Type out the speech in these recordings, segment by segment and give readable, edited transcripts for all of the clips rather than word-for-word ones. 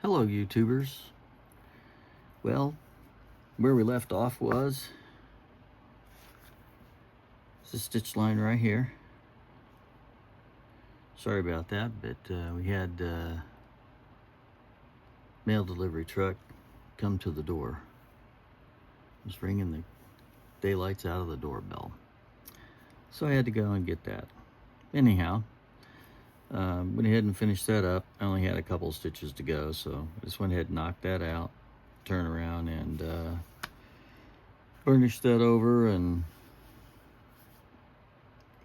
Hello YouTubers. Well, where we left off was the stitch line right here. Sorry about that, but we had mail delivery truck come to the door. It was ringing the daylights out of the doorbell. So I had to go and get that. Anyhow, went ahead and finished that up. I only had a couple stitches to go, so I just went ahead and knocked that out, turn around and burnished that over and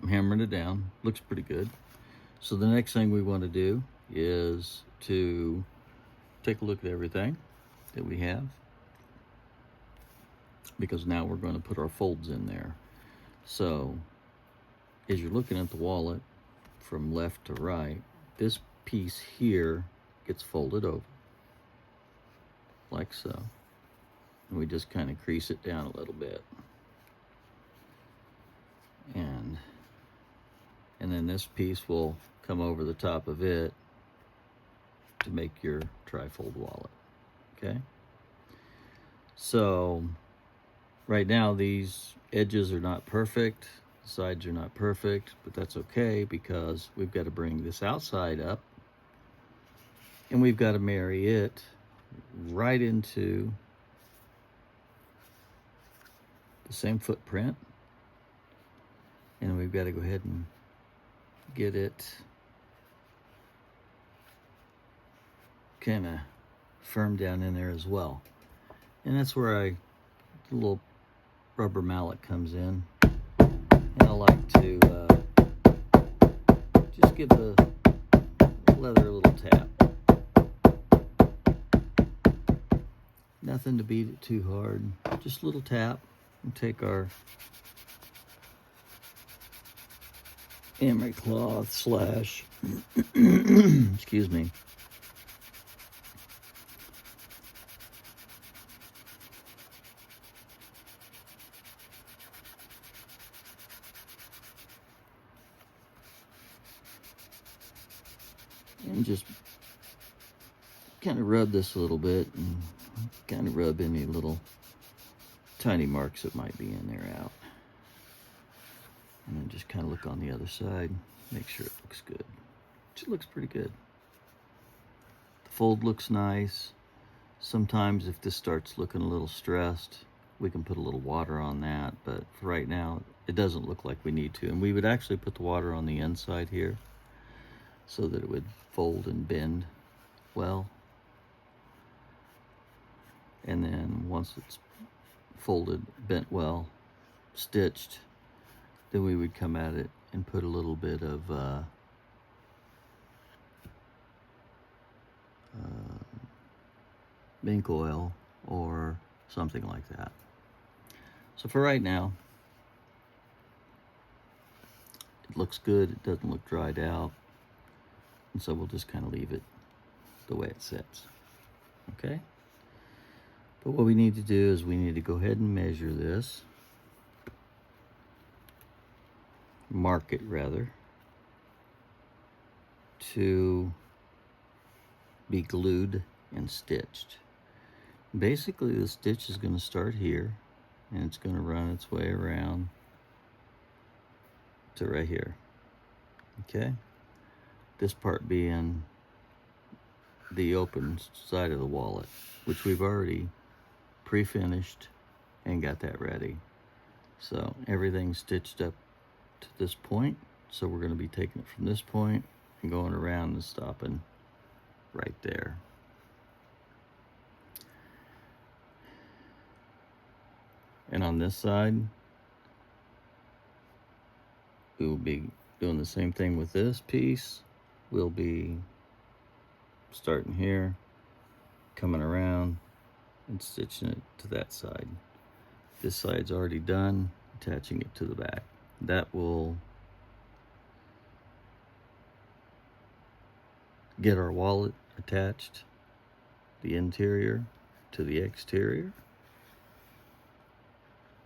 hammered it down. Looks pretty good. So the next thing we want to do is to take a look at everything that we have, because now we're going to put our folds in there. So as you're looking at the wallet from left to right, this piece here gets folded over like so, and we just kind of crease it down a little bit, and then this piece will come over the top of it to make your trifold wallet. Okay, so right now these edges are not perfect, the sides are not perfect, but that's okay because we've got to bring this outside up and we've got to marry it right into the same footprint, and we've got to go ahead and get it kind of firm down in there as well. And that's where the little rubber mallet comes in, and I like to just give the leather a little tap. Nothing to beat it too hard, just a little tap, and take our emery cloth slash excuse me, and just kind of rub this a little bit and kind of rub any little tiny marks that might be in there out, and then just kind of look on the other side, make sure it looks good. It looks pretty good. The fold looks nice. Sometimes if this starts looking a little stressed, we can put a little water on that, but for right now it doesn't look like we need to. And we would actually put the water on the inside here so that it would fold and bend well, and then once it's folded, bent well, stitched, then we would come at it and put a little bit of ink oil or something like that. So for right now, it looks good. It doesn't look dried out, and so we'll just kind of leave it the way it sits. Okay, but what we need to do is we need to go ahead and measure this, mark it rather, to be glued and stitched. Basically the stitch is going to start here and it's going to run its way around to right here. Okay, this part being the open side of the wallet, which we've already pre-finished and got that ready. So everything's stitched up to this point, so we're going to be taking it from this point and going around and stopping right there. And on this side, we will be doing the same thing with this piece. We'll be starting here, coming around and stitching it to that side. This side's already done, attaching it to the back. That will get our wallet attached, the interior to the exterior,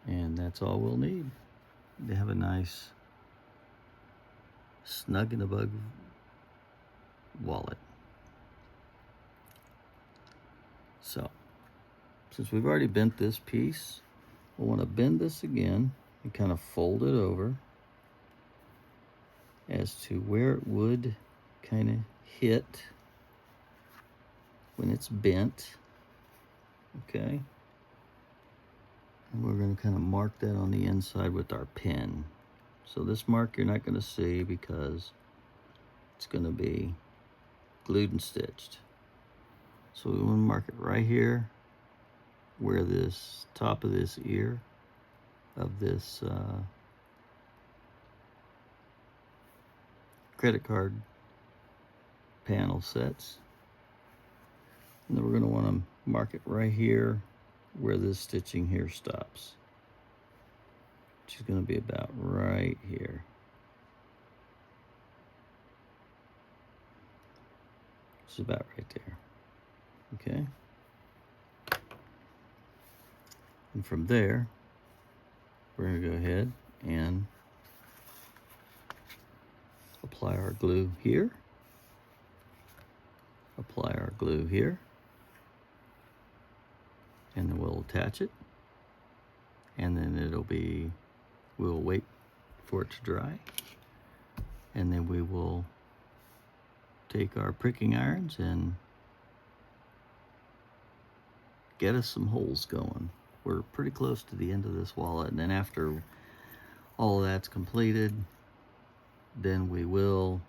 and that's all we'll need to have a nice snug in a bug wallet. So, since we've already bent this piece, we'll want to bend this again and kind of fold it over as to where it would kind of hit when it's bent. Okay. And we're going to kind of mark that on the inside with our pen. So this mark you're not going to see because it's going to be glued and stitched. So we want to mark it right here where this top of this ear of this credit card panel sets. And then we're going to want to mark it right here where this stitching here stops, which is going to be about right here. It's about right there. Okay. And from there, we're going to go ahead and apply our glue here. Apply our glue here. And then we'll attach it. And then we'll wait for it to dry. And then we will take our pricking irons and get us some holes going. We're pretty close to the end of this wallet, and then after all of that's completed, then we will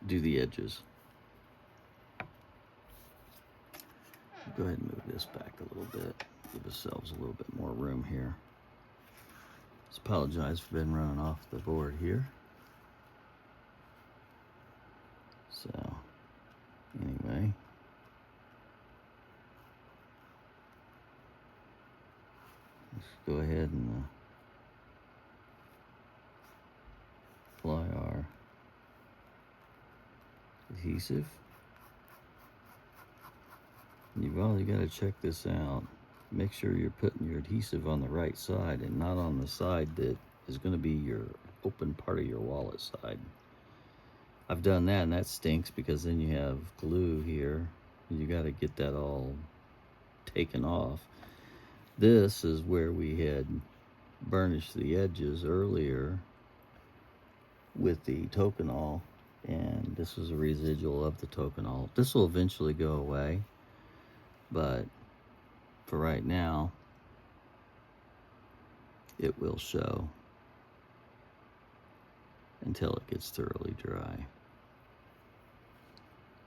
do the edges. Go ahead and move this back a little bit, give ourselves a little bit more room here. Just apologize for been running off the board here. So, anyway. Let's go ahead and apply our adhesive. You've only got to check this out. Make sure you're putting your adhesive on the right side and not on the side that is going to be your open part of your wallet side. I've done that, and that stinks because then you have glue here and you got to get that all taken off. This is where we had burnished the edges earlier with the tokonol, and this is a residual of the tokonol. This will eventually go away, but for right now, it will show until it gets thoroughly dry.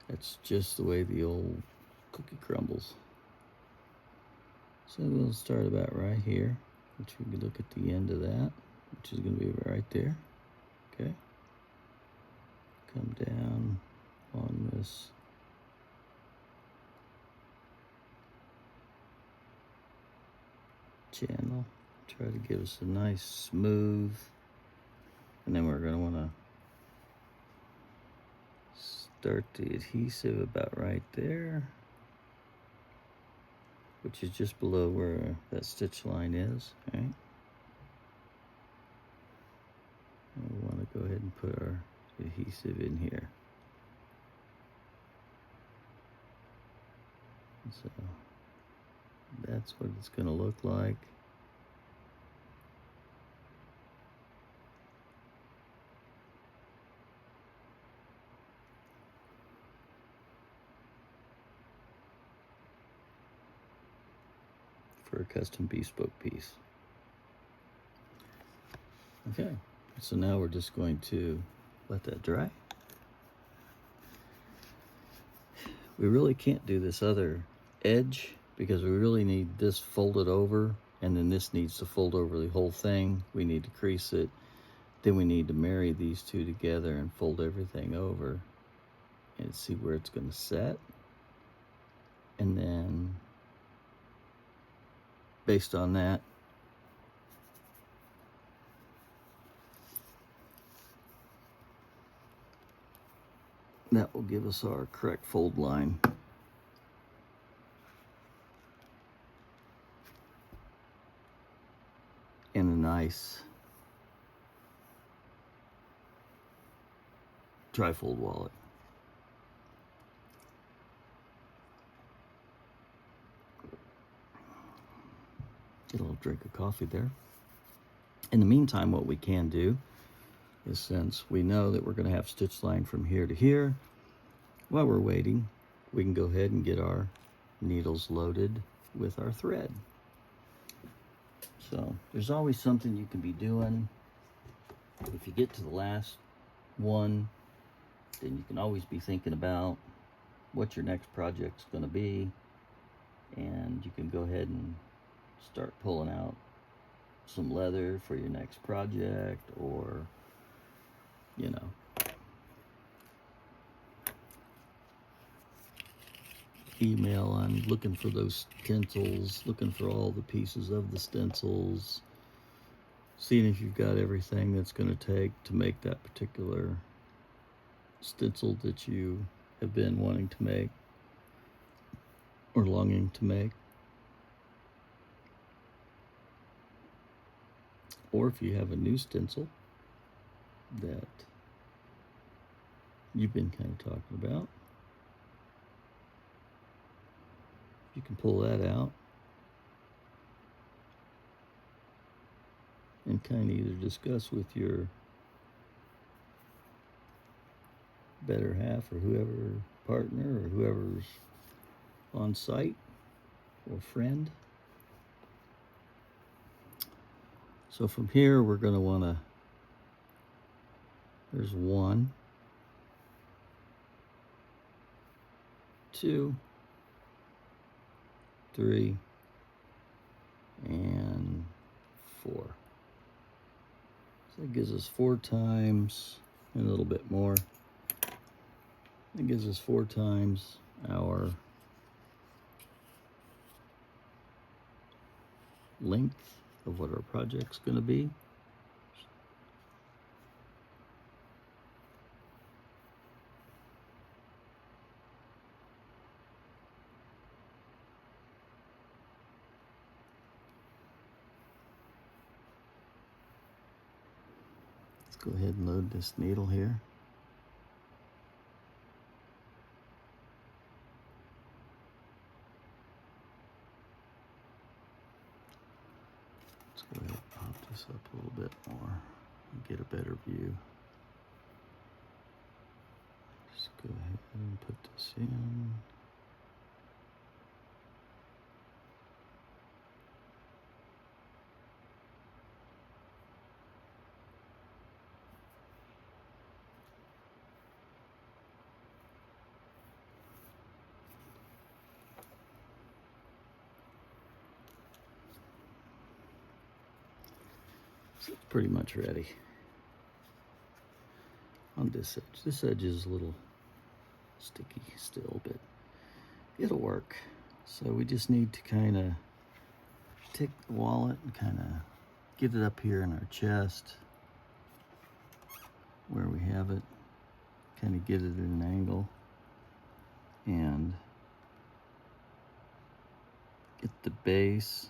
That's just the way the old cookie crumbles. So we'll start about right here, which we can look at the end of that, which is going to be right there. Okay. Come down on this channel, try to give us a nice smooth, and then we're going to want to start the adhesive about right there, which is just below where that stitch line is. Okay. And we want to go ahead and put our adhesive in here. So that's what it's going to look like. For a custom bespoke piece. Okay, so now we're just going to let that dry. We really can't do this other edge because we really need this folded over, and then this needs to fold over the whole thing. We need to crease it. Then we need to marry these two together and fold everything over and see where it's going to set. And then based on that, that will give us our correct fold line. and a nice Trifold wallet. Get a little drink of coffee there. In the meantime, what we can do is, since we know that we're going to have stitch line from here to here, while we're waiting, we can go ahead and get our needles loaded with our thread. So there's always something you can be doing. If you get to the last one, then you can always be thinking about what your next project's going to be, and you can go ahead and start pulling out some leather for your next project, or you know, email on looking for those stencils, looking for all the pieces of the stencils, seeing if you've got everything that's going to take to make that particular stencil that you have been wanting to make or longing to make. Or if you have a new stencil that you've been kind of talking about, you can pull that out and kind of either discuss with your better half or whoever, partner or whoever's on site or friend. So from here, we're going to want to, there's 1, 2, 3, and 4. So that gives us 4 times and a little bit more. That gives us 4 times our length of what our project's going to be. Let's go ahead and load this needle here. Let's go ahead and pop this up a little bit more and get a better view. Just go ahead and put this in. So it's pretty much ready on this edge. This edge is a little sticky still, but it'll work. So we just need to kind of take the wallet and kind of get it up here in our chest where we have it, kind of get it at an angle, and get the base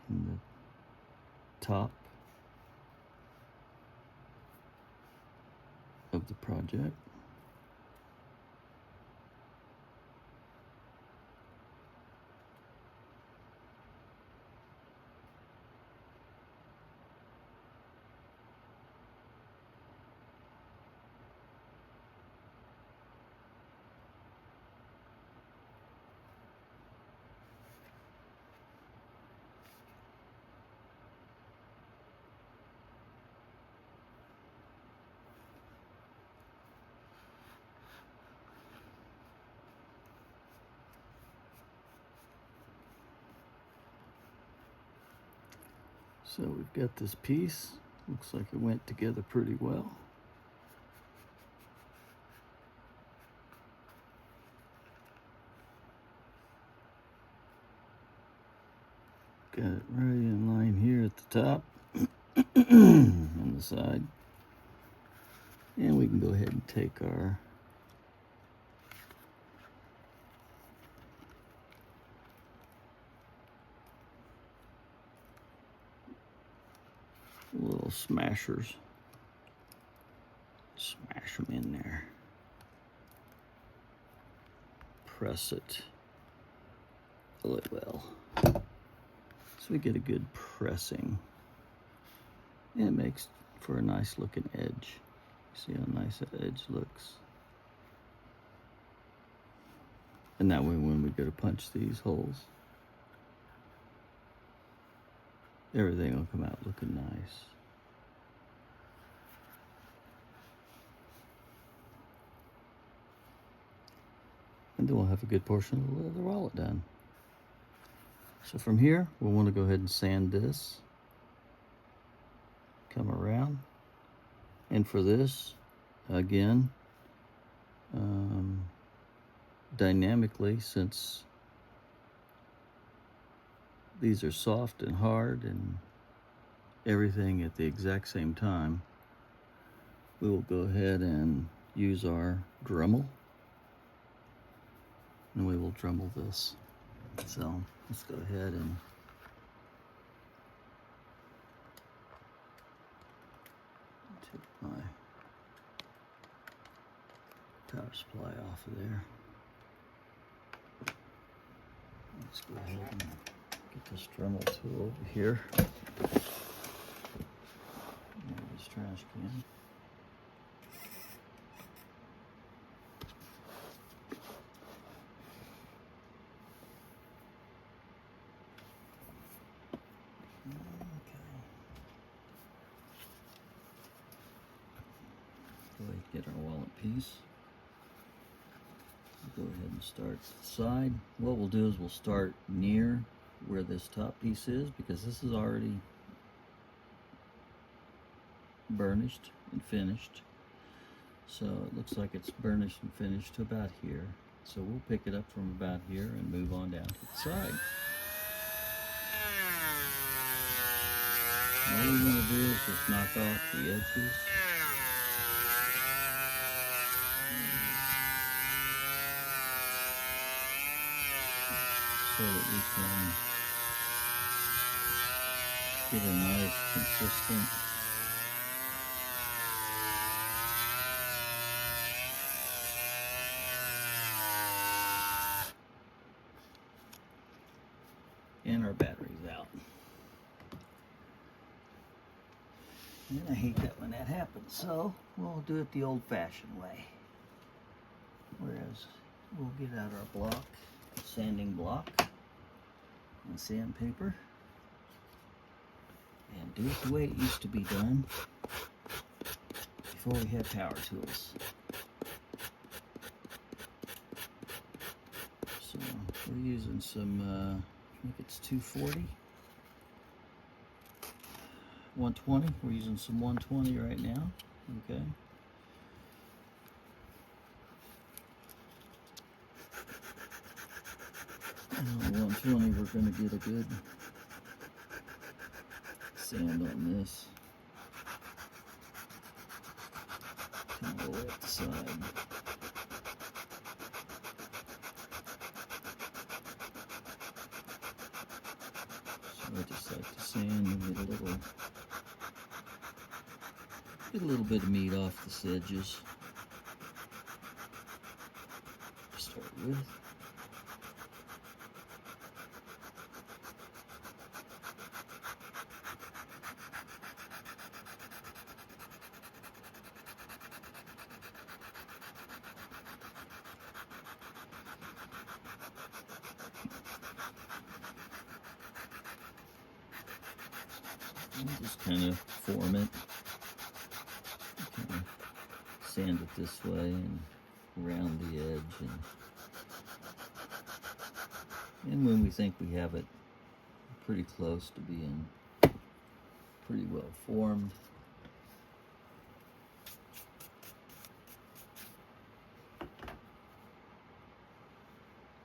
and the top of the project. So we've got this piece. Looks like it went together pretty well. Got it right in line here at the top on the side. And we can go ahead and take our little smashers. Smash them in there. Press it really well, so we get a good pressing. And it makes for a nice looking edge. See how nice that edge looks? And that way when we go to punch these holes, everything will come out looking nice. And then we'll have a good portion of the leather wallet done. So from here, we'll want to go ahead and sand this. Come around. And for this, again, dynamically, since these are soft and hard and everything at the exact same time, we will go ahead and use our Dremel, and we will Dremel this. So let's go ahead and take my power supply off of there. Let's go ahead and get this Dremel tool over here. There's this trash can. Get our wallet piece. We'll go ahead and start the side. What we'll do is we'll start near where this top piece is, because this is already burnished and finished. So it looks like it's burnished and finished to about here. So we'll pick it up from about here and move on down to the side. All we want to do is just knock off the edges. So that we can get a nice consistent and our battery's out. And I hate that when that happens, so we'll do it the old-fashioned way. Whereas we'll get out our block, sanding block, and sandpaper, and do it the way it used to be done before we had power tools. So we're using some, I think it's 240, 120. We're using some 120 right now. Okay. 120, we're going to get a good sand on this. Kind of all the way up the side. So I just like to sand and get a little bit of meat off the sedges to start with. And just kind of form it, kind of sand it this way and around the edge, and when we think we have it pretty close to being pretty well formed,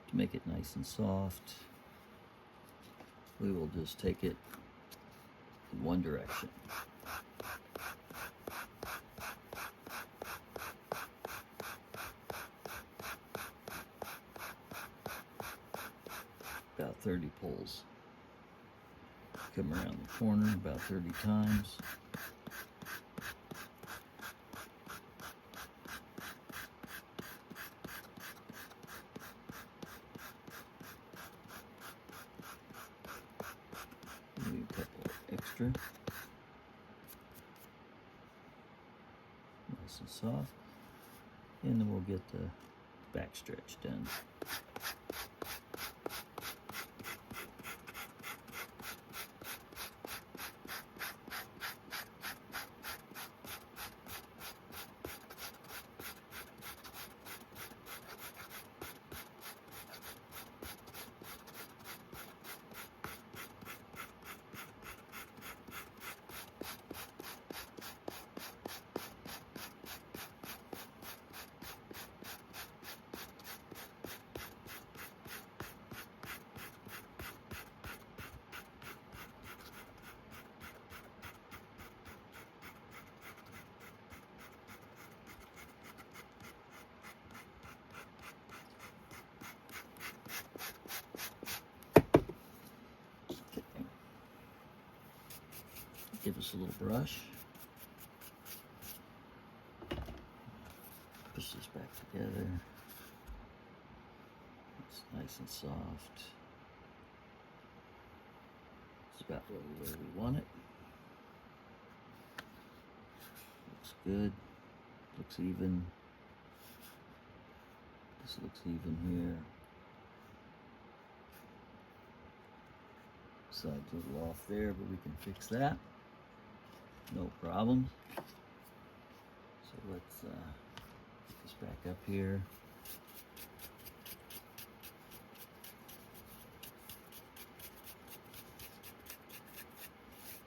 to make it nice and soft, we will just take it in one direction. About 30 pulls. Come around the corner about 30 times. Maybe a couple extra. Nice and soft. And then we'll get the back stretch done. Give us a little brush. Push this back together. It's nice and soft. It's about where we want it. Looks good. Looks even. This looks even here. Side's a little off there, but we can fix that. No problem. So let's get this back up here.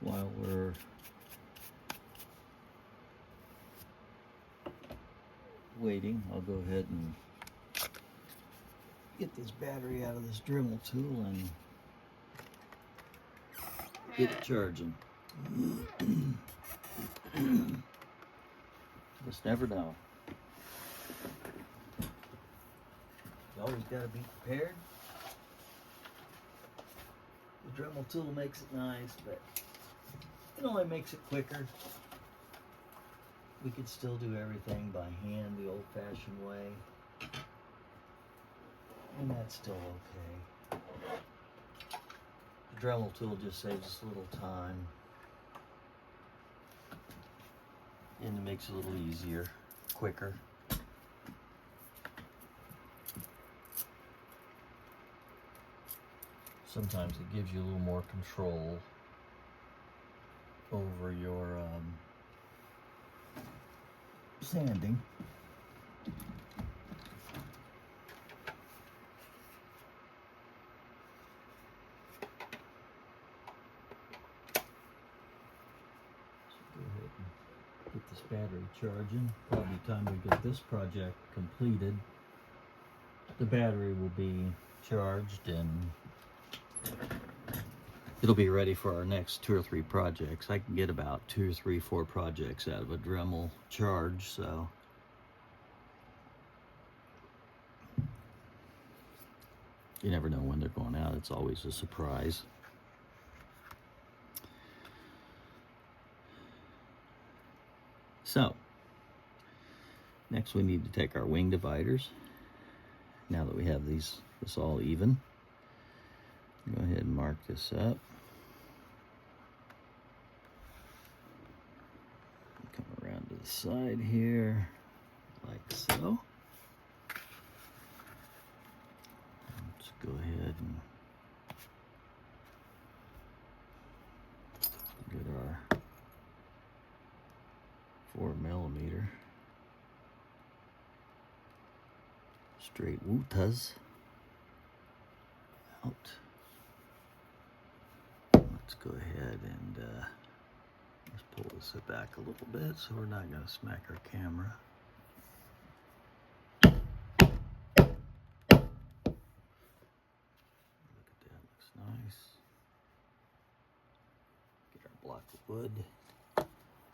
While we're waiting, I'll go ahead and get this battery out of this Dremel tool and get it charging. Just never know. You always got to be prepared. The Dremel tool makes it nice, but it only makes it quicker. We could still do everything by hand the old-fashioned way, and that's still okay. The Dremel tool just saves us a little time, and it makes it a little easier, quicker. Sometimes it gives you a little more control over your sanding. Get this battery charging. Probably time we get this project completed, the battery will be charged and it'll be ready for our next 2 or 3 projects. I can get about 2 or 3, 4 projects out of a Dremel charge, so you never know when they're going out. It's always a surprise. So, next we need to take our wing dividers. Now that we have this all even, go ahead and mark this up. Come around to the side here, like so. Let's go ahead and get our 4mm straight wutas out. Let's go ahead and let's pull this back a little bit so we're not going to smack our camera. Look at that, looks nice. Get our block of wood.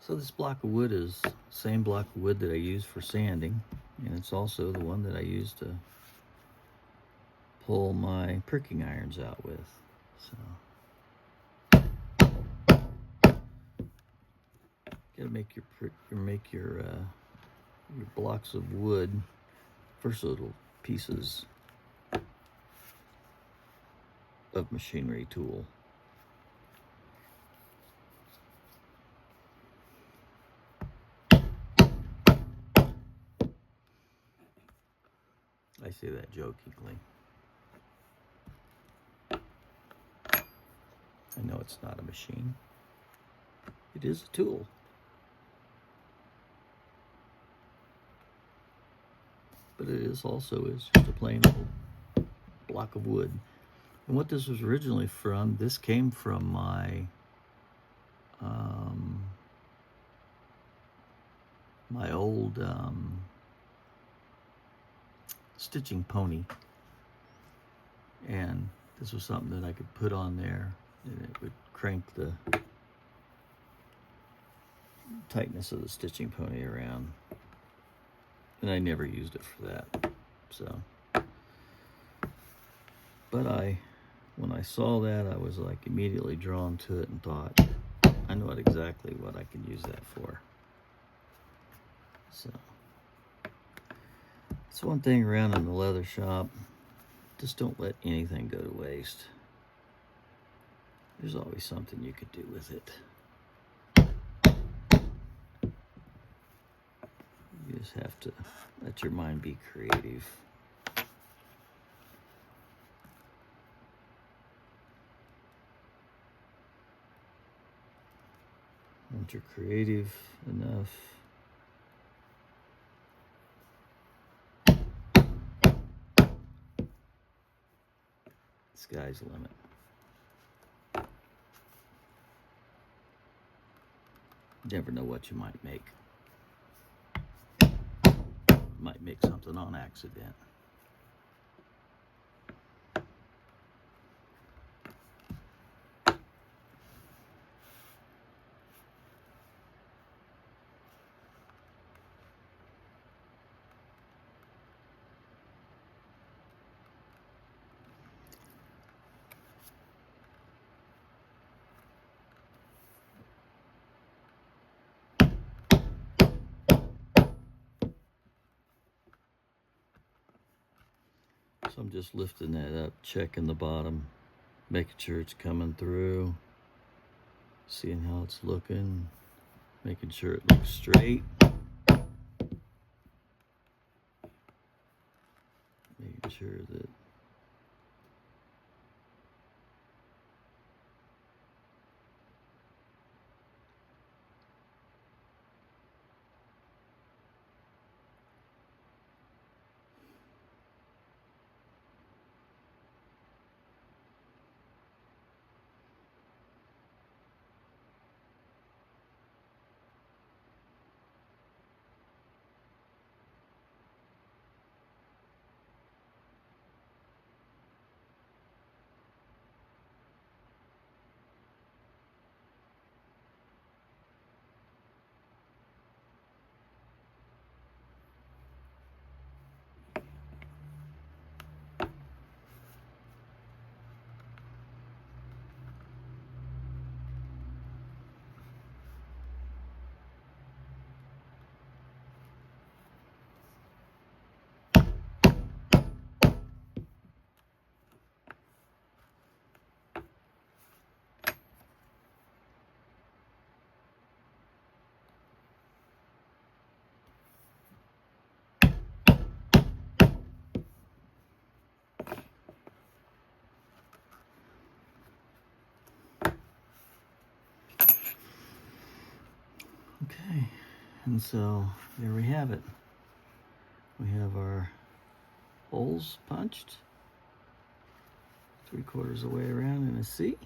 So this block of wood is the same block of wood that I use for sanding, and it's also the one that I use to pull my pricking irons out with. So gotta make your blocks of wood, versatile pieces of machinery tool. I say that jokingly. I know it's not a machine. It is a tool. But it is also just a plain old block of wood. And what this was originally from, this came from my my old stitching pony. And this was something that I could put on there, and it would crank the tightness of the stitching pony around. And I never used it for that. So, but when I saw that, I was like immediately drawn to it and thought, I know exactly what I can use that for. So, it's one thing around in the leather shop. Just don't let anything go to waste. There's always something you could do with it. You just have to let your mind be creative. Once you're creative enough, sky's the limit. You never know what you might make. Might make something on accident. So I'm just lifting that up, checking the bottom, making sure it's coming through, seeing how it's looking, making sure it looks straight, making sure that okay. And so there we have it. We have our holes punched 3/4 of the way around in a C.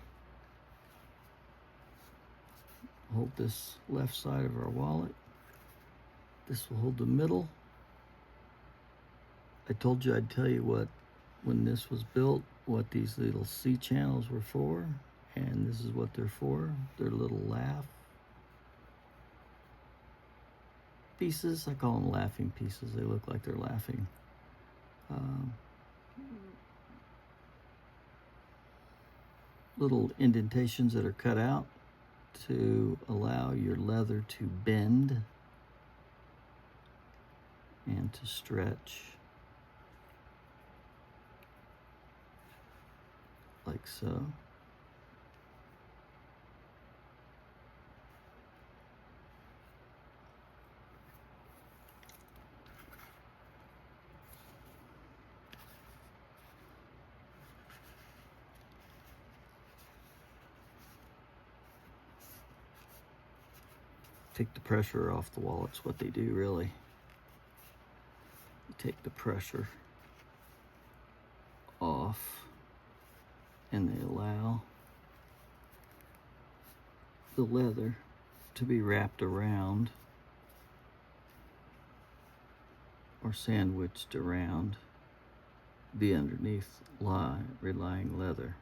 Hold this left side of our wallet. This will hold the middle. I told you I'd tell you when this was built, what these little C channels were for, and this is what they're for. They're little laugh pieces. I call them laughing pieces. They look like they're laughing. Little indentations that are cut out to allow your leather to bend and to stretch like so. Take the pressure off the wallet's what they do, really. You take the pressure off and they allow the leather to be wrapped around or sandwiched around the underneath relying leather.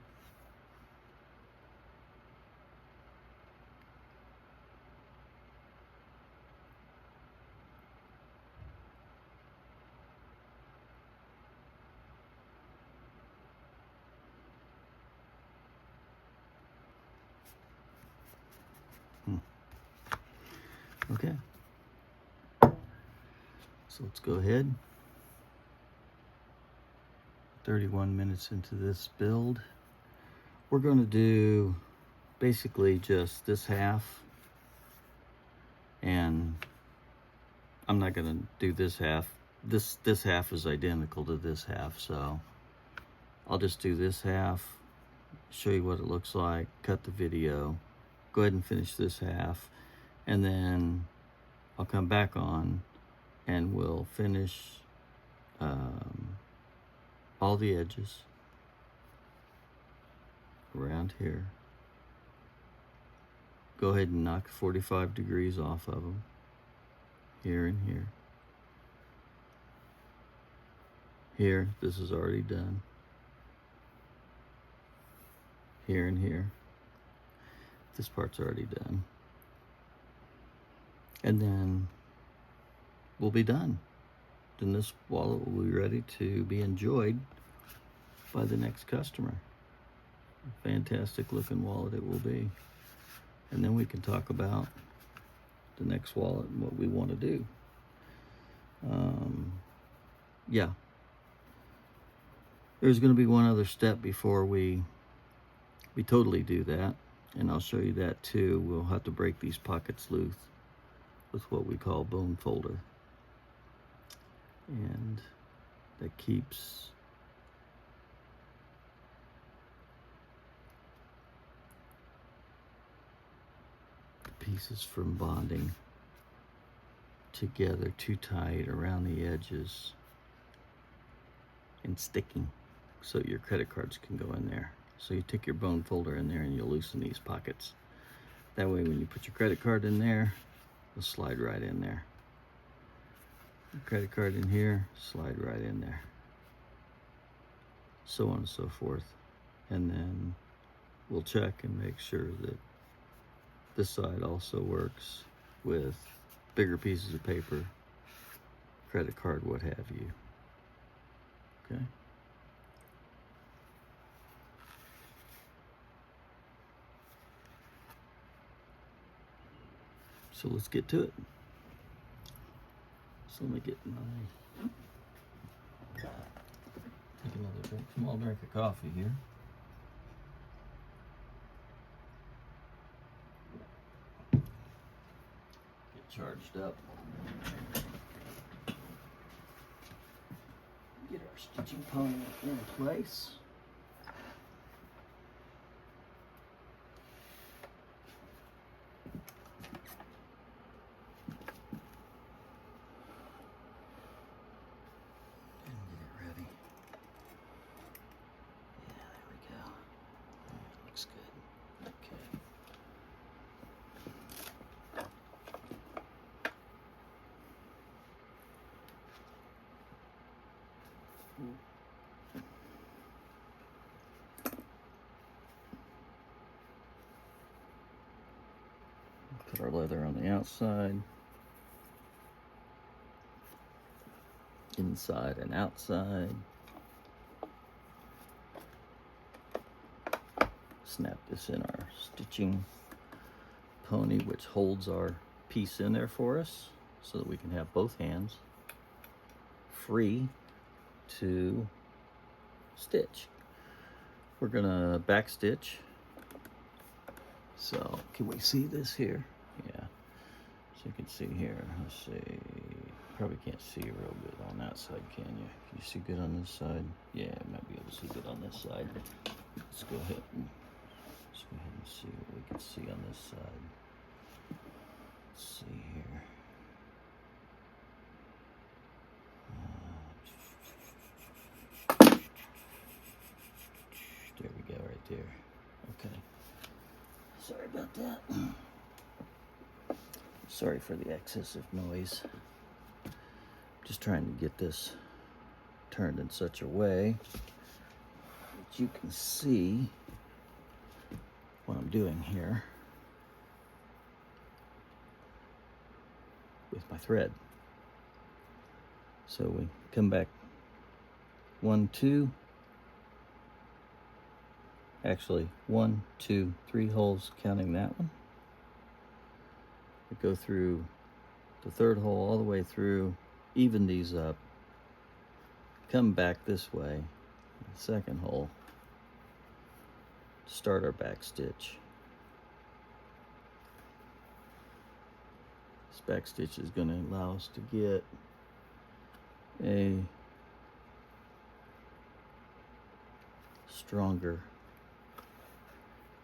Okay, so let's go ahead. 31 minutes into this build. We're going to do basically just this half, and I'm not going to do this half. This half is identical to this half, so I'll just do this half, show you what it looks like, cut the video, go ahead and finish this half, and then I'll come back on and we'll finish all the edges around here. Go ahead and knock 45 degrees off of them, here and here. Here, this is already done. Here and here. This part's already done. And then we'll be done. Then this wallet will be ready to be enjoyed by the next customer. A fantastic looking wallet it will be. And then we can talk about the next wallet and what we want to do. Yeah. There's going to be one other step before we totally do that. And I'll show you that too. We'll have to break these pockets loose with what we call bone folder. And that keeps the pieces from bonding together too tight around the edges and sticking, so your credit cards can go in there. So you take your bone folder in there and you'll loosen these pockets. That way when you put your credit card in there, it'll slide right in there. Your credit card in here, slide right in there. So on and so forth. And then we'll check and make sure that this side also works with bigger pieces of paper, credit card, what have you. Okay. So let's get to it. So let me get my, take another small drink of coffee here. Get charged up. Get our stitching pony in place. Put our leather on the outside, inside and outside. Snap this in our stitching pony, which holds our piece in there for us so that we can have both hands free to stitch. We're gonna back stitch. So can we see this here? Yeah, so you can see here. Let's see, probably can't see real good on that side, can you? Can you see good on this side? Yeah, I might be able to see good on this side. Let's go ahead and see what we can see on this side. Let's see here. There we go, right there. Okay. Sorry about that. Sorry for the excessive noise. Just trying to get this turned in such a way that you can see what I'm doing here with my thread. So we come back 1, 2, actually 1, 2, 3 holes, counting that one. We go through the third hole all the way through, even these up, come back this way, the second hole, start our back stitch. This back stitch is going to allow us to get a stronger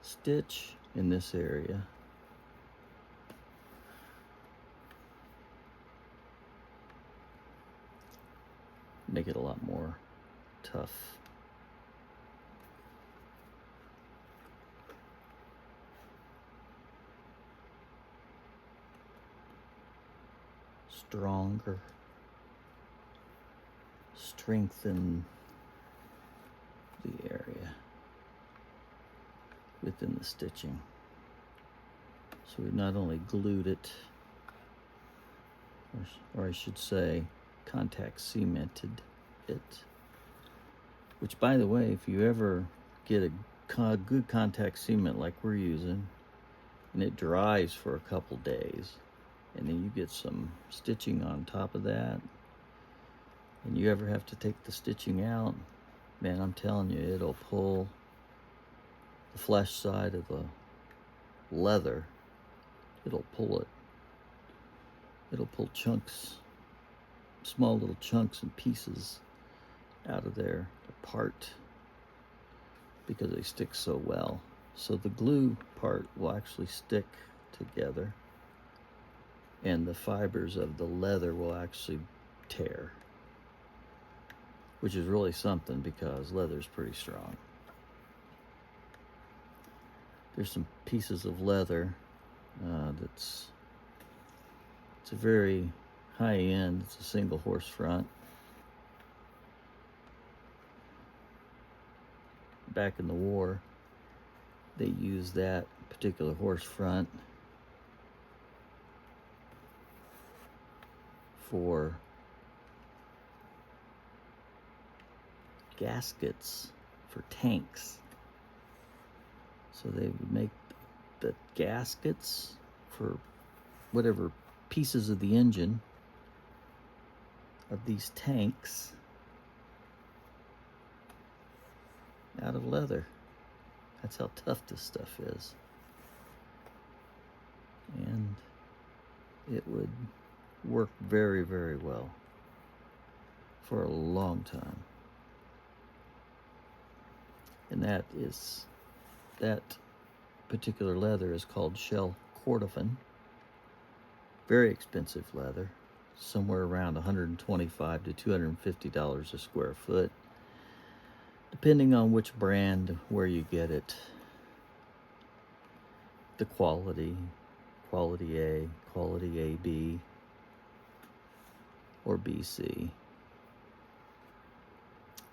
stitch in this area. Make it a lot more tough. Stronger. Strengthen the area within the stitching. So we've not only glued it, or I should say, contact cemented it. Which, by the way, if you ever get a good contact cement like we're using, and it dries for a couple days, and then you get some stitching on top of that, and you ever have to take the stitching out, man, I'm telling you, it'll pull the flesh side of the leather. It'll pull it. It'll pull chunks, small little chunks and pieces out of there apart because they stick so well. So the glue part will actually stick together, and the fibers of the leather will actually tear, which is really something because leather's pretty strong. There's some pieces of leather it's a very high end. It's a single horse front. Back in the war, they used that particular horse front for gaskets for tanks. So they would make the gaskets for whatever pieces of the engine of these tanks out of leather. That's how tough this stuff is. And it would work very, very well for a long time. And that particular leather is called shell cordovan. Very expensive leather, somewhere around $125 to $250 a square foot, depending on which brand, where you get it, the quality A, quality AB, or BC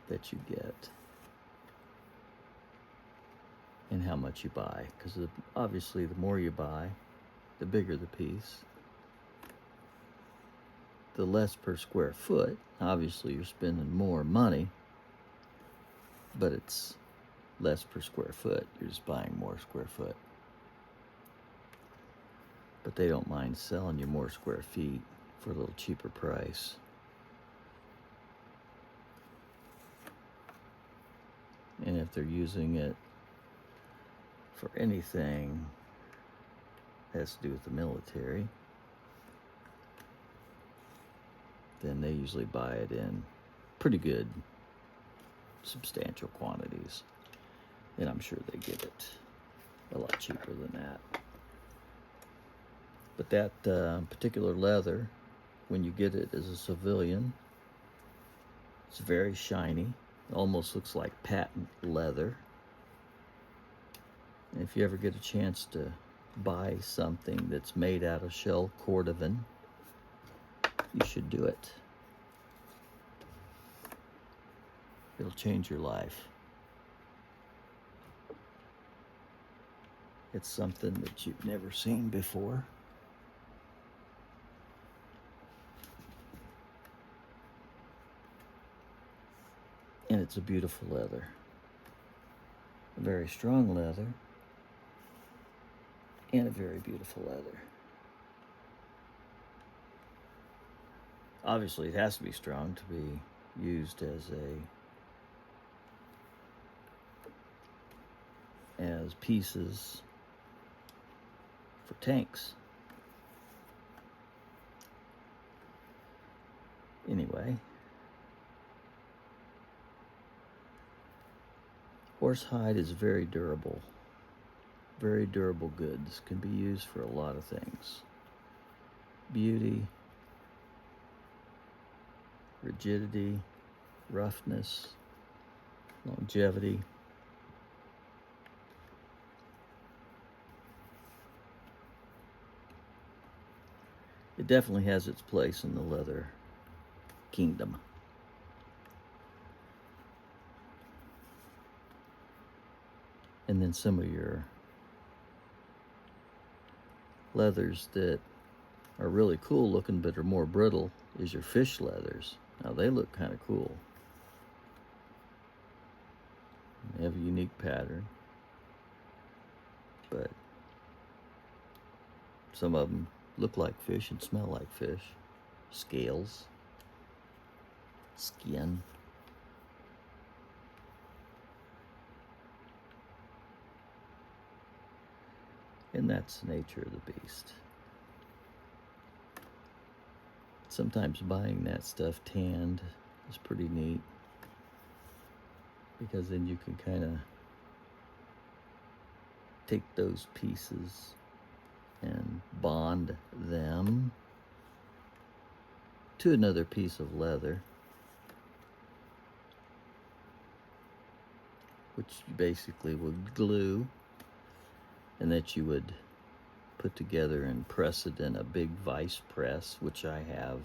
that you get, and how much you buy. Because obviously the more you buy, the bigger the piece, the less per square foot. Obviously you're spending more money, but it's less per square foot. You're just buying more square foot. but they don't mind selling you more square feet for a little cheaper price. And if they're using it for anything that has to do with the military, then they usually buy it in pretty good, substantial quantities. And I'm sure they get it a lot cheaper than that. But that particular leather, when you get it as a civilian, it's very shiny. It almost looks like patent leather. And if you ever get a chance to buy something that's made out of shell cordovan, you should do it. It'll change your life. It's something that you've never seen before. And it's a beautiful leather. A very strong leather. And a very beautiful leather. Obviously, it has to be strong to be used as pieces for tanks. Anyway, horsehide is very durable. Very durable goods. Can be used for a lot of things. Beauty, rigidity, roughness, longevity. It definitely has its place in the leather kingdom. And then some of your leathers that are really cool looking but are more brittle is your fish leathers. Now they look kind of cool. They have a unique pattern, but some of them look like fish and smell like fish. Scales, skin. And that's the nature of the beast. Sometimes buying that stuff tanned is pretty neat, because then you can kind of take those pieces and bond them to another piece of leather, which you basically would glue, and that you would put together and press it in a big vice press, which I have.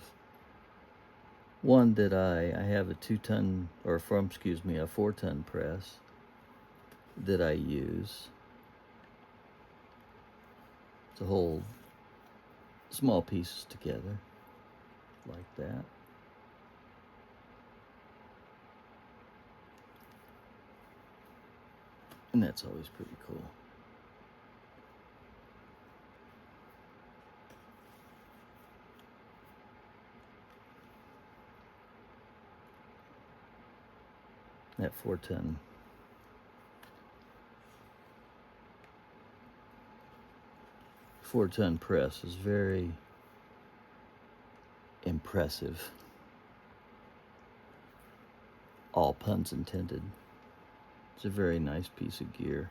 One that I have a 4-ton press that I use to hold small pieces together like that. And that's always pretty cool. That 4-ton press is very impressive. All puns intended. It's a very nice piece of gear.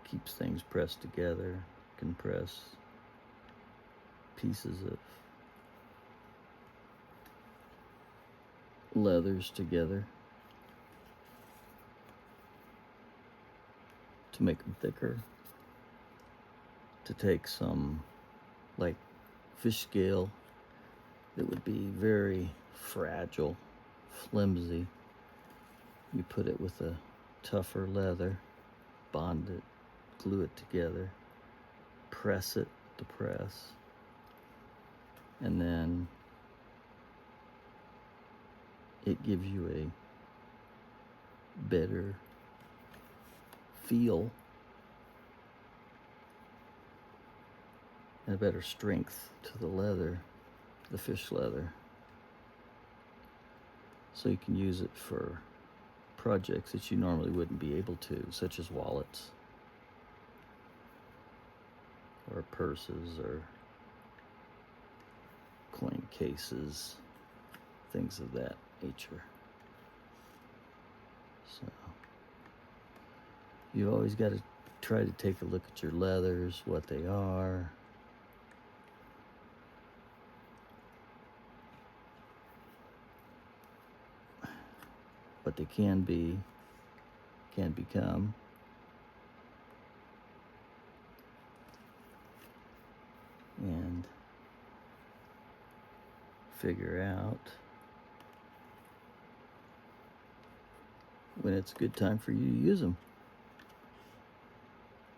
Keeps things pressed together. Can press pieces of leathers together to make them thicker, to take some like fish scale that would be very fragile, flimsy. You put it with a tougher leather, bond it, glue it together, press it to press, and then it gives you a better feel and a better strength to the leather, the fish leather. So you can use it for projects that you normally wouldn't be able to, such as wallets or purses or coin cases, things of that nature. So you always got to try to take a look at your leathers, what they are. What they can be, can become. And figure out when it's a good time for you to use them.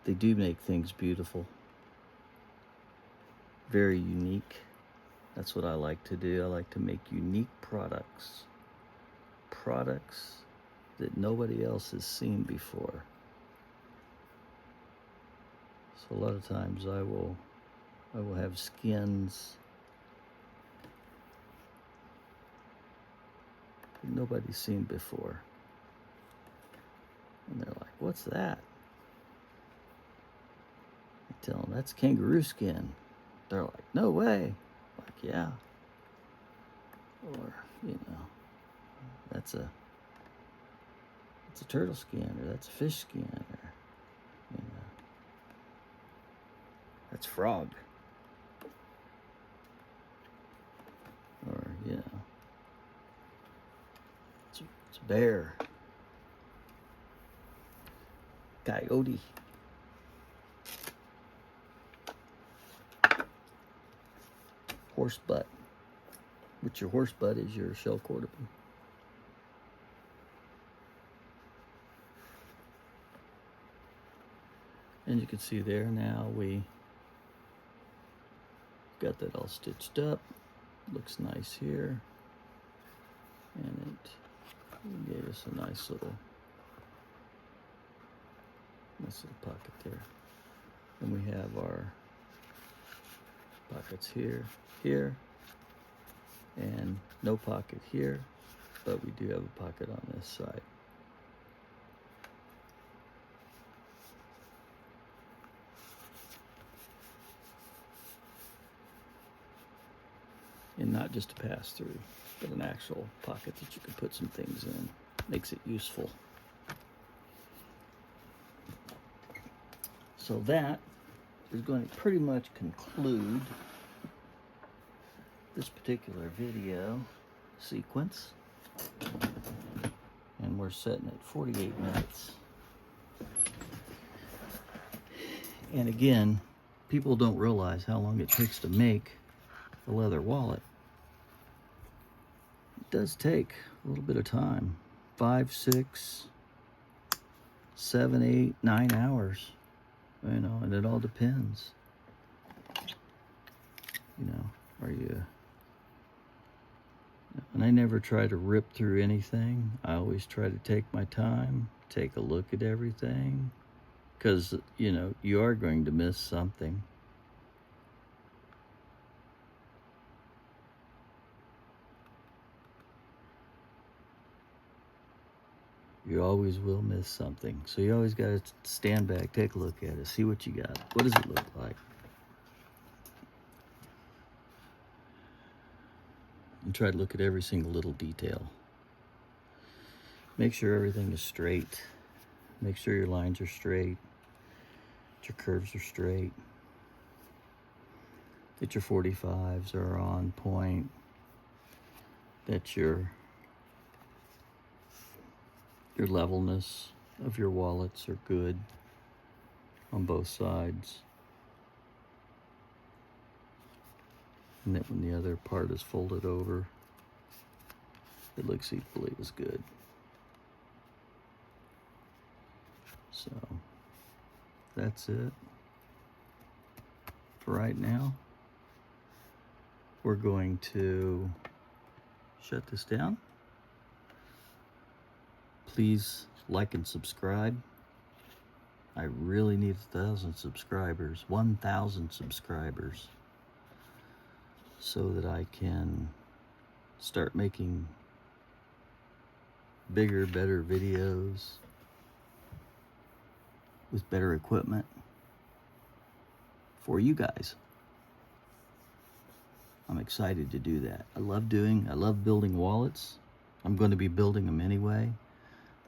They do make things beautiful, very unique. That's what I like to do. I like to make unique products that nobody else has seen before. So a lot of times I will have skins that nobody's seen before. And they're like, "What's that?" I tell them, "That's kangaroo skin." They're like, "No way." I'm like, "Yeah." Or, that's a turtle skin, or that's a fish skin, or, that's frog. Or, it's a bear. Coyote. Horse butt. Which your horse butt is your shell cordovan. And you can see there now we got that all stitched up. Looks nice here. And it gave us a nice little pocket there. And we have our pockets here, and no pocket here, but we do have a pocket on this side. And not just a pass-through, but an actual pocket that you can put some things in. Makes it useful. So that is going to pretty much conclude this particular video sequence. And we're setting at 48 minutes. And again, people don't realize how long it takes to make a leather wallet. It does take a little bit of time. 5, 6, 7, 8, 9 hours. And it all depends. Are you... And I never try to rip through anything. I always try to take my time, take a look at everything. Because, you are going to miss something. You always will miss something. So you always got to stand back, take a look at it, see what you got. What does it look like? And try to look at every single little detail. Make sure everything is straight. Make sure your lines are straight. That your curves are straight. That your 45s are on point. That your levelness of your wallets are good on both sides. And that when the other part is folded over, it looks equally as good. So that's it for right now. We're going to shut this down. Please like and subscribe. I really need 1,000 subscribers, 1,000 subscribers, so that I can start making bigger, better videos with better equipment for you guys. I'm excited to do that. I love building wallets. I'm going to be building them anyway,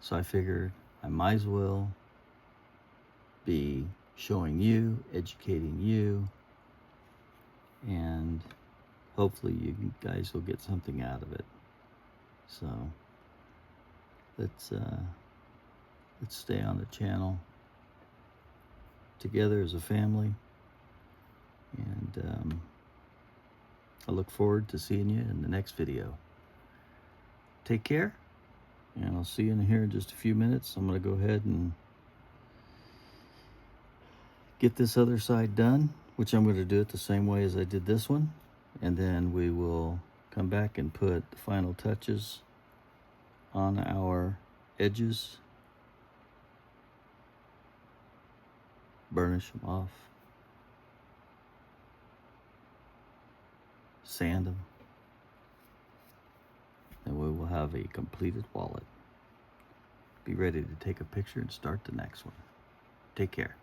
so I figured I might as well be showing you, educating you, and hopefully you guys will get something out of it. So let's stay on the channel together as a family, and I look forward to seeing you in the next video. Take care, and I'll see you in here in just a few minutes. I'm going to go ahead and get this other side done, which I'm going to do it the same way as I did this one, and then we will come back and put the final touches on our edges, burnish them off, sand them, and we will have a completed wallet. Be ready to take a picture and start the next one. Take care.